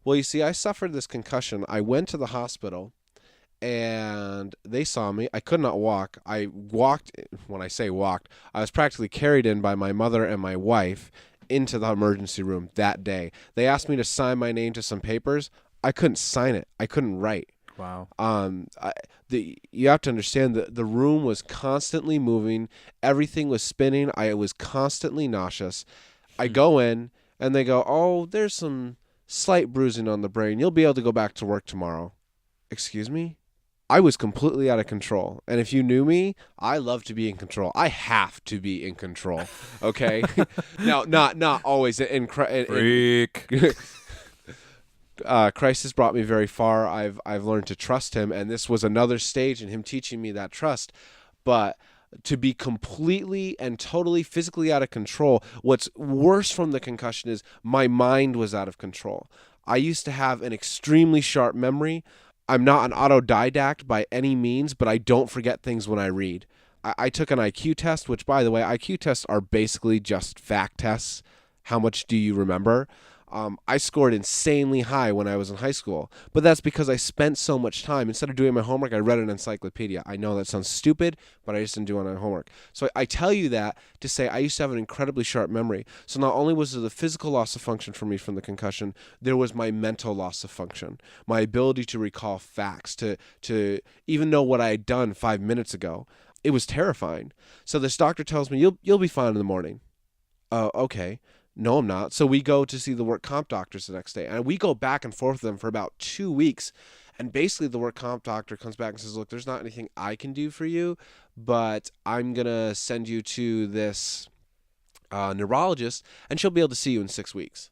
Well, you see, I suffered this concussion. I went to the hospital and they saw me. I could not walk. I walked, when I say walked, I was practically carried in by my mother and my wife into the emergency room that day. They asked me to sign my name to some papers. I couldn't sign it. I couldn't write. Wow. You have to understand that the room was constantly moving. Everything was spinning. I was constantly nauseous. I Hmm. go in and they go, "Oh, there's some slight bruising on the brain. You'll be able to go back to work tomorrow." Excuse me? I was completely out of control. And if you knew me, I love to be in control. I have to be in control. Okay? Now, not always Freak. Christ has brought me very far. I've learned to trust him, and this was another stage in him teaching me that trust. But to be completely and totally physically out of control, what's worse from the concussion is my mind was out of control. I used to have an extremely sharp memory. I'm not an autodidact by any means, but I don't forget things when I read. I took an IQ test, which, by the way, IQ tests are basically just fact tests. How much do you remember? I scored insanely high when I was in high school, but that's because I spent so much time. Instead of doing my homework, I read an encyclopedia. I know that sounds stupid, but I just didn't do my homework. So I tell you that to say I used to have an incredibly sharp memory. So not only was there the physical loss of function for me from the concussion, there was my mental loss of function, my ability to recall facts, to even know what I had done 5 minutes ago. It was terrifying. So this doctor tells me, you'll be fine in the morning. Oh, okay. No, I'm not. So we go to see the work comp doctors the next day, and we go back and forth with them for about 2 weeks. And basically, the work comp doctor comes back and says, "Look, there's not anything I can do for you, but I'm gonna send you to this neurologist, and she'll be able to see you in 6 weeks."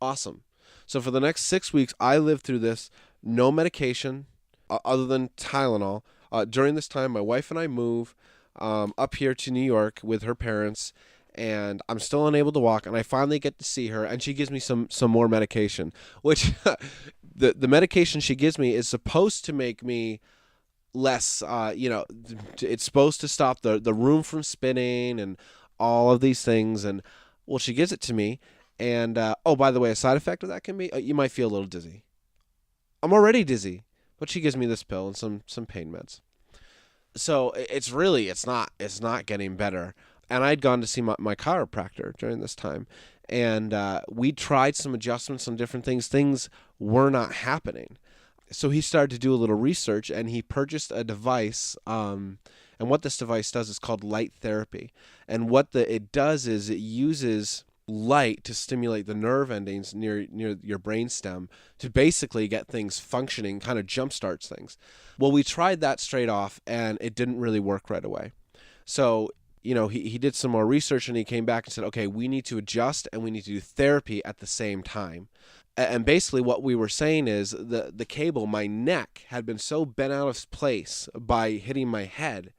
Awesome. So for the next 6 weeks, I lived through this, no medication other than Tylenol. During this time, my wife and I move up here to New York with her parents, and I'm still unable to walk. And I finally get to see her, and she gives me some more medication, which the medication she gives me is supposed to make me less. It's supposed to stop the room from spinning and all of these things. And well, she gives it to me, and oh, by the way, a side effect of that can be you might feel a little dizzy. I'm already dizzy, but she gives me this pill and some pain meds. So it's not getting better. And I'd gone to see my chiropractor during this time, and we tried some adjustments on different things. Things were not happening. So he started to do a little research, and he purchased a device. And what this device does is called light therapy. And what it does is it uses light to stimulate the nerve endings near your brainstem to basically get things functioning, kind of jumpstarts things. Well, we tried that straight off, and it didn't really work right away. So he did some more research, and he came back and said, okay, we need to adjust and we need to do therapy at the same time. And basically what we were saying is the cable, my neck had been so bent out of place by hitting my head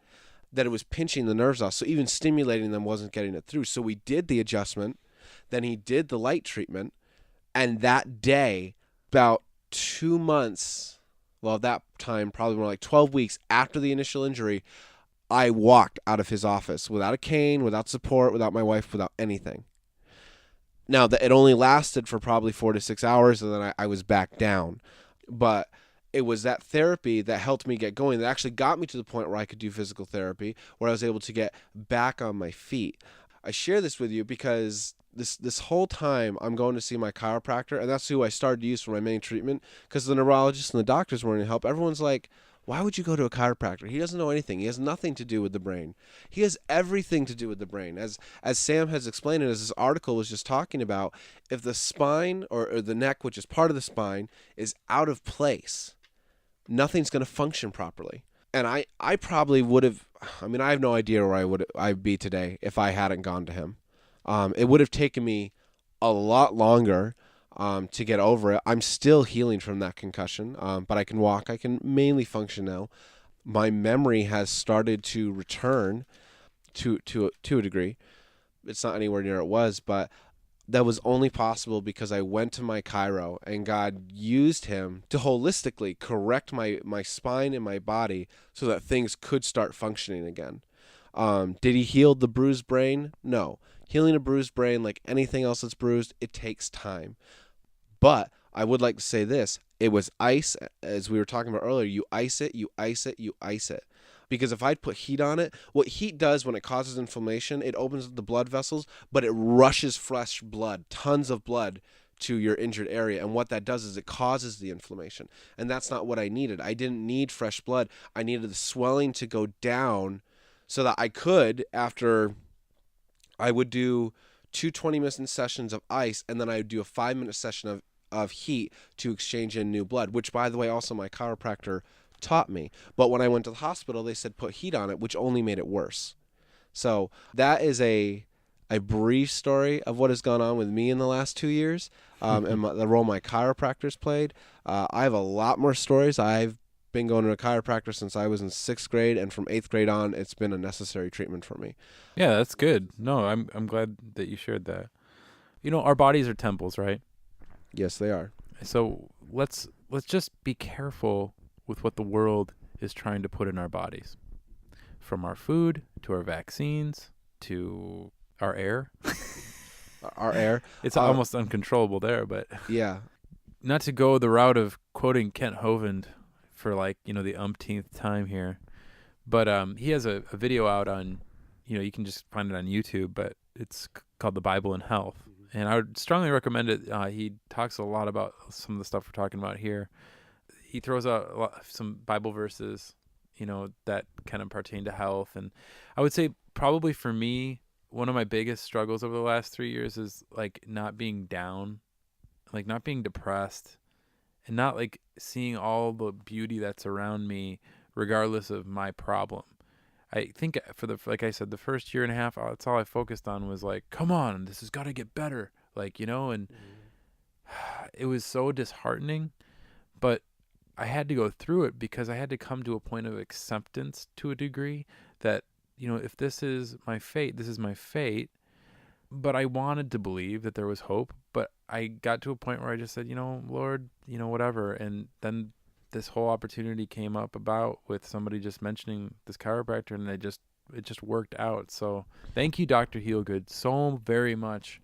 that it was pinching the nerves off. So even stimulating them wasn't getting it through. So we did the adjustment. Then he did the light treatment. And that day, about 2 months, well, at that time, probably more like 12 weeks after the initial injury, I walked out of his office without a cane, without support, without my wife, without anything. Now, it only lasted for probably 4 to 6 hours, and then I was back down. But it was that therapy that helped me get going, that actually got me to the point where I could do physical therapy, where I was able to get back on my feet. I share this with you because this whole time I'm going to see my chiropractor, and that's who I started to use for my main treatment, because the neurologists and the doctors weren't going to help. Everyone's like, why would you go to a chiropractor? He doesn't know anything. He has nothing to do with the brain. He has everything to do with the brain. As Sam has explained, and as this article was just talking about, if the spine or the neck, which is part of the spine, is out of place, nothing's going to function properly. And I probably would have, I have no idea where I'd be today if I hadn't gone to him. It would have taken me a lot longer to get over it. I'm still healing from that concussion, but I can walk. I can mainly function now. My memory has started to return to a degree. It's not anywhere near it was, but that was only possible because I went to my chiro, and God used him to holistically correct my spine and my body so that things could start functioning again. Did he heal the bruised brain? No. Healing a bruised brain, like anything else that's bruised, it takes time. But I would like to say this. It was ice, as we were talking about earlier. You ice it, you ice it, you ice it. Because if I'd put heat on it, what heat does when it causes inflammation, it opens up the blood vessels, but it rushes fresh blood, tons of blood to your injured area. And what that does is it causes the inflammation. And that's not what I needed. I didn't need fresh blood. I needed the swelling to go down so that I could, after I would do 2 20-minute sessions of ice, and then I would do a 5-minute session of heat to exchange in new blood, which, by the way, also my chiropractor taught me. But when I went to the hospital, they said put heat on it, which only made it worse. So that is a brief story of what has gone on with me in the last 2 years, and the role my chiropractors played. I have a lot more stories. I've been going to a chiropractor since I was in 6th grade, and from 8th grade on, it's been a necessary treatment for me. Yeah, that's good. No, I'm glad that you shared that. You know, our bodies are temples, right? Yes, they are. So let's just be careful with what the world is trying to put in our bodies, from our food to our vaccines to our air. Our air. It's almost uncontrollable there, but yeah. Not to go the route of quoting Kent Hovind for the umpteenth time here, but he has a video out on, you can just find it on YouTube, but it's called The Bible and Health. And I would strongly recommend it. He talks a lot about some of the stuff we're talking about here. He throws out some Bible verses, that kind of pertain to health. And I would say probably for me, one of my biggest struggles over the last 3 years is not being down, not being depressed, and not seeing all the beauty that's around me, regardless of my problem. I think like I said, the first year and a half, that's all I focused on was come on, this has got to get better. And it was so disheartening, but I had to go through it because I had to come to a point of acceptance to a degree that, if this is my fate, this is my fate. But I wanted to believe that there was hope, but I got to a point where I just said, Lord, whatever. And then this whole opportunity came up about with somebody just mentioning this chiropractor, and it just worked out. So thank you, Dr. Heelgood, so very much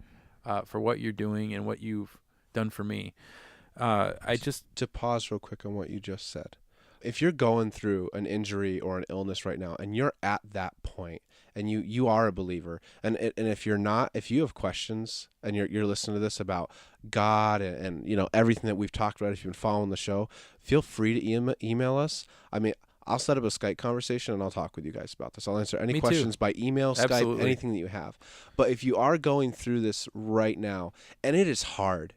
for what you're doing and what you've done for me. To pause real quick on what you just said. If you're going through an injury or an illness right now, and you're at that point, and you are a believer, and if you're not, if you have questions and you're listening to this about God and everything that we've talked about, if you've been following the show, feel free to email us. I mean, I'll set up a Skype conversation and I'll talk with you guys about this. I'll answer any questions by email, Absolutely. Skype, anything that you have. But if you are going through this right now, and it is hard,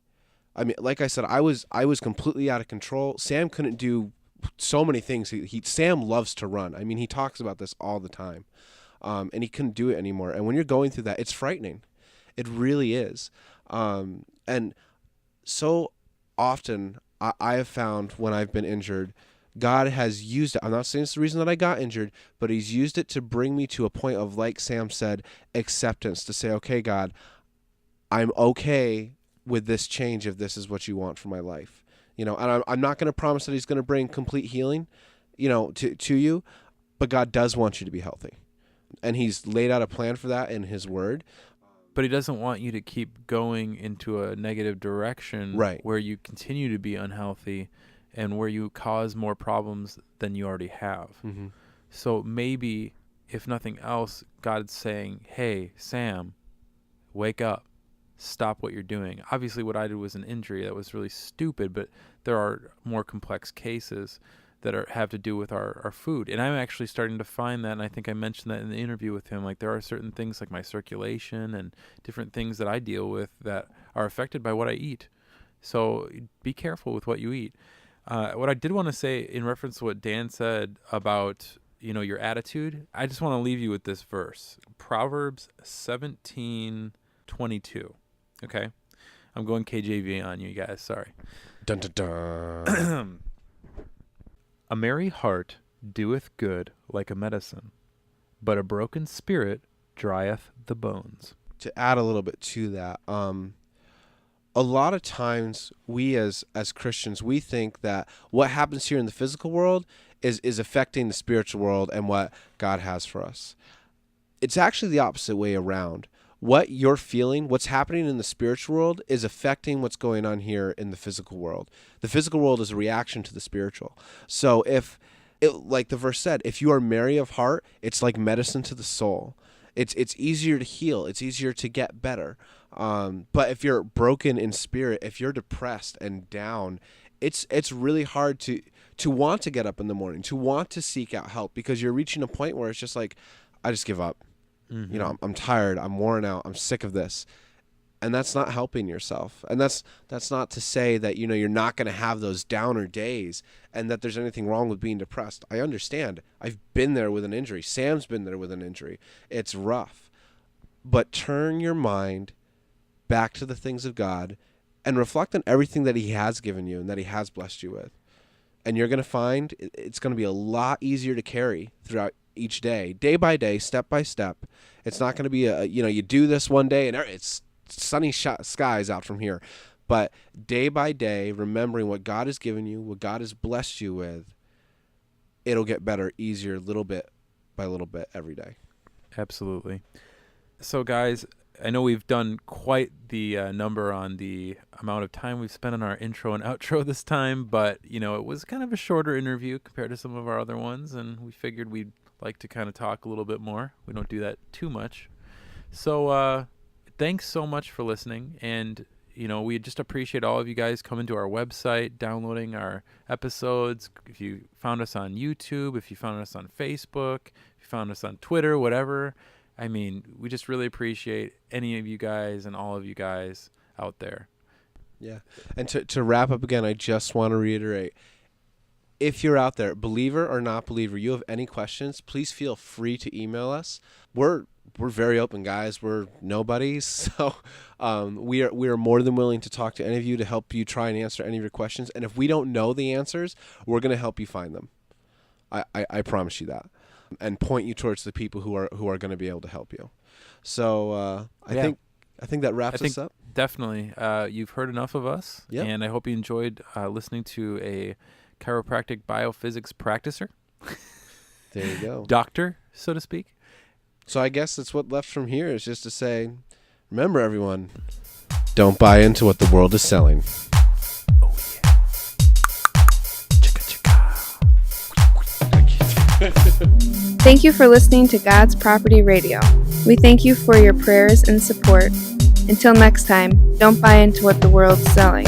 I mean, like I said, I was completely out of control. Sam couldn't do so many things. Sam loves to run. I mean, he talks about this all the time, and he couldn't do it anymore. And when you're going through that, it's frightening. It really is. And so often I have found when I've been injured, God has used it. I'm not saying it's the reason that I got injured, but he's used it to bring me to a point of, like Sam said, acceptance, to say, okay, God, I'm okay with this change if this is what you want for my life. And I'm not going to promise that he's going to bring complete healing, to you, but God does want you to be healthy. And he's laid out a plan for that in his word. But he doesn't want you to keep going into a negative direction, right, where you continue to be unhealthy and where you cause more problems than you already have. Mm-hmm. So maybe, if nothing else, God's saying, hey, Sam, wake up. Stop what you're doing. Obviously, what I did was an injury that was really stupid, but there are more complex cases that have to do with our food. And I'm actually starting to find that, and I think I mentioned that in the interview with him, there are certain things like my circulation and different things that I deal with that are affected by what I eat. So be careful with what you eat. What I did want to say in reference to what Dan said about, your attitude, I just want to leave you with this verse. Proverbs 17:22. Okay, I'm going KJV on you guys. Sorry. Dun, dun, dun. A merry heart doeth good like a medicine, but a broken spirit drieth the bones. To add a little bit to that, a lot of times we as Christians, we think that what happens here in the physical world is affecting the spiritual world and what God has for us. It's actually the opposite way around. what you're feeling, what's happening in the spiritual world is affecting what's going on here in the physical world. The physical world is a reaction to the spiritual. So like the verse said, if you are merry of heart, it's like medicine to the soul. It's easier to heal. It's easier to get better. But if you're broken in spirit, if you're depressed and down, it's really hard to want to get up in the morning, to want to seek out help, because you're reaching a point where it's just like, I just give up. Mm-hmm. You know, I'm tired. I'm worn out. I'm sick of this. And that's not helping yourself. And that's not to say that, you know, you're not going to have those downer days and that there's anything wrong with being depressed. I understand. I've been there with an injury. Sam's been there with an injury. It's rough. But turn your mind back to the things of God and reflect on everything that he has given you and that he has blessed you with. And you're going to find it's going to be a lot easier to carry throughout each day by day, step by step. It's not going to be you do this one day and it's sunny skies out from here. But day by day, remembering what God has given you, what God has blessed you with, it'll get better, easier, little bit by little bit every day. Absolutely. So, guys, I know we've done quite the number on the amount of time we've spent on our intro and outro this time, but, you know, it was kind of a shorter interview compared to some of our other ones, and we figured we'd like to kind of talk a little bit more. We don't do that too much. So, thanks so much for listening, and you know, we just appreciate all of you guys coming to our website, downloading our episodes. If you found us on YouTube, if you found us on Facebook, if you found us on Twitter, whatever. I mean, we just really appreciate any of you guys and all of you guys out there. Yeah. And to wrap up again, I just want to reiterate, if you're out there, believer or not believer, you have any questions, please feel free to email us. We're very open, guys. We're nobodies, so we are more than willing to talk to any of you to help you try and answer any of your questions. And if we don't know the answers, we're going to help you find them. I promise you that, and point you towards the people who are going to be able to help you. So I think that wraps us up. Definitely, you've heard enough of us, and I hope you enjoyed listening to a chiropractic biophysics practicer. There you go, doctor, so to speak. So I guess that's what left from here is just to say, remember everyone, don't buy into what the world is selling. Oh yeah. Thank you for listening to God's Property Radio. We thank you for your prayers and support. Until next time, don't buy into what the world's selling.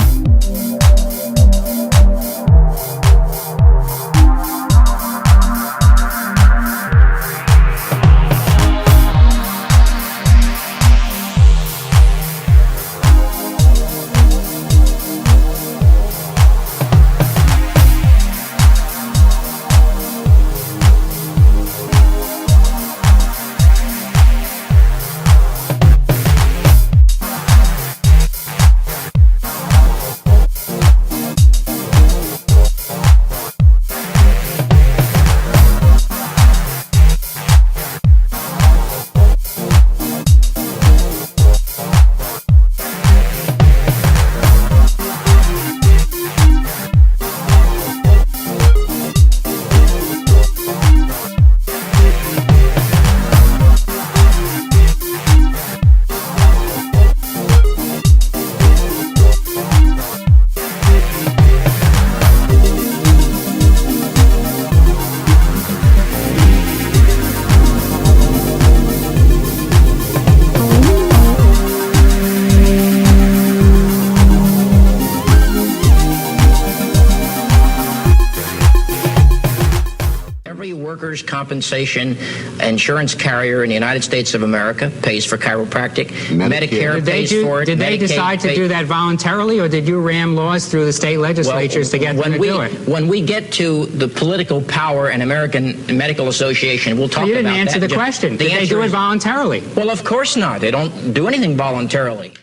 Workers' compensation insurance carrier in the United States of America pays for chiropractic. Medicare pays for it. Did they decide to do that voluntarily, or did you ram laws through the state legislatures to get them to do it? When we get to the political power and American Medical Association, we'll talk about that. You didn't answer the question. Did they do it voluntarily? Well, of course not. They don't do anything voluntarily.